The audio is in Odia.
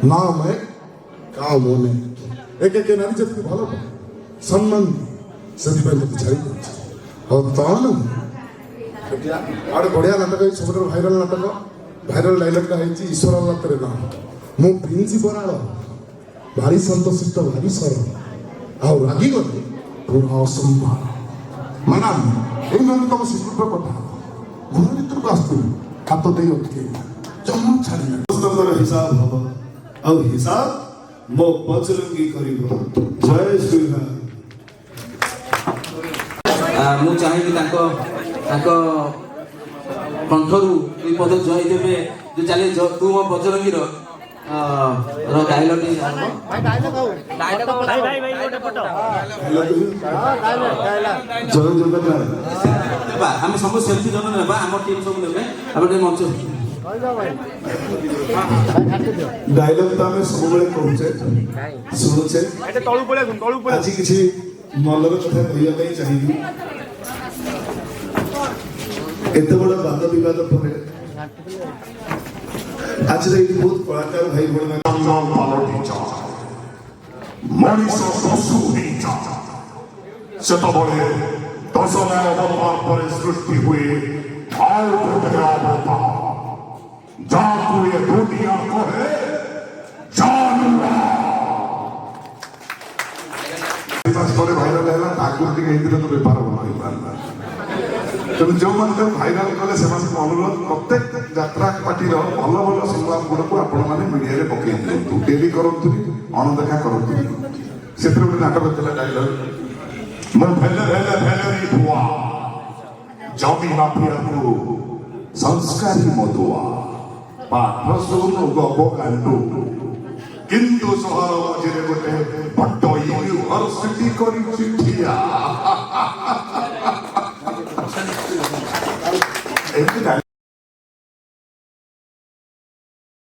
না मैं কাউ মনে একে কে নারী জাতিকে ভালো পায় সম্মান ସେଥିପାଇଁ ମୋତେ ଛାଡ଼ି ଦେଉଛି ଆଉ ତାହେଲେ ଆଉ ବଢ଼ିଆ ନାଟକ ହେଇଛି ସବୁଠାରୁ ଭାଇରାଲ ନାଟକ ଭାଇରାଲ ଡାଇଲଗଟା ହେଇଛି ଈଶ୍ୱର ନାତରେ ନା ମୁଁ ପିନ୍ଧି ବରାଳ ଭାରି ସନ୍ତୋଷିତ ଭାରି ସରଳ ଆଉ ରାଗିଗଲେ ପୁରା ଅସମ୍ଭାଳ ମ୍ୟାଡ଼ାମ ଏଇ ମାନେ ତମ ସିକ୍ୟୁରିଟିର କଥା ଘର ଭିତରକୁ ଆସୁଥିଲି ହାତ ଦେଇ ଅଟକେଇଲା ଜମା ଛାଡ଼ିଲା ପୁସ୍ତକର ହିସାବ ହବ ଆଉ ହିସାବ ମୋ ପଚଲଙ୍ଗି କରିବ ଜୟ ଶ୍ରୀରାମ ମୁଁ ଚାହିଁବି ତାଙ୍କ କଣ୍ଠରୁ ଦୁଇ ପଦ ଜୟ ଦେବେ ଯୋଉ ଚାଲେ ତୁ ମୋ ବଜରଙ୍ଗୀର ଡାଇଲଗ୍ ଜୟ ଜଗନ୍ନାଥ ଆମେ ସବୁ ସେଲ୍ଫି ଜଣ ନେବା ଆମ ଟିମ୍ ସବୁ ନେବେ ଆମେ ଟିକେ ମଞ୍ଚ ডায়লগ তো আমি ସବୁବେଳେ କହୁଛେ ଶୁଣୁଛେ ଆଜି କିଛି ମନର କଥା କହିବା ପାଇଁ ଚାହିଁବି ଏତେ ବଡ଼ ବାଦ ବିବାଦ ପରେ ଆଜିର ଏଇଠି ବହୁତ କଳାକାର ଭାଇ ଭଉଣୀ ମଣିଷ ପଶୁ ହେଇଯା ସେତେବେଳେ 10,000 ବର୍ଷ ପରେ ସୃଷ୍ଟି ହୁଏ ଆଉ ଗୋଟେ ଅବତାର ଯାହାକୁ ଏ ଦୁନିଆ କହେ ଜାନୁଆର ଭାଇରାଲ ହେଲା ଆଗରୁ ଟିକେ ହେଇଥିଲେ ତ ବେପାର ଭଲ ହେଇପାରିଲା ତେଣୁ ଯେଉଁମାନେ ତାକୁ ଭାଇରାଲ କଲେ ସେମାନଙ୍କୁ ଅନୁରୋଧ ପ୍ରତ୍ୟେକ ଯାତ୍ରା ପାର୍ଟିର ଭଲ ଭଲ ସଂବାଦ ଗୁଡ଼ାକୁ ଆପଣମାନେ ମିଡ଼ିଆରେ ପକେଇ ଦିଅନ୍ତୁ ଡେରି କରନ୍ତୁନି ଅଣଦେଖା କରନ୍ତୁନି ସେଥିରେ ଗୋଟେ ନାଟକ ଥିଲା ଡାଇଲଗ ମୁଁ ଭେଲେରି ଧୁଆ ଜମି ମାଫିଆକୁ ସଂସ୍କାରୀ ମଧୁଆ ପାଠ ଶୁଣୁ ଗପ ଗାଣ୍ଡୁ କିନ୍ତୁ ସହର ମଝିରେ ଗୋଟେ ବଡ ୟୁନିଭର୍ସିଟି କରିଛି ଠିଆ ଏମିତି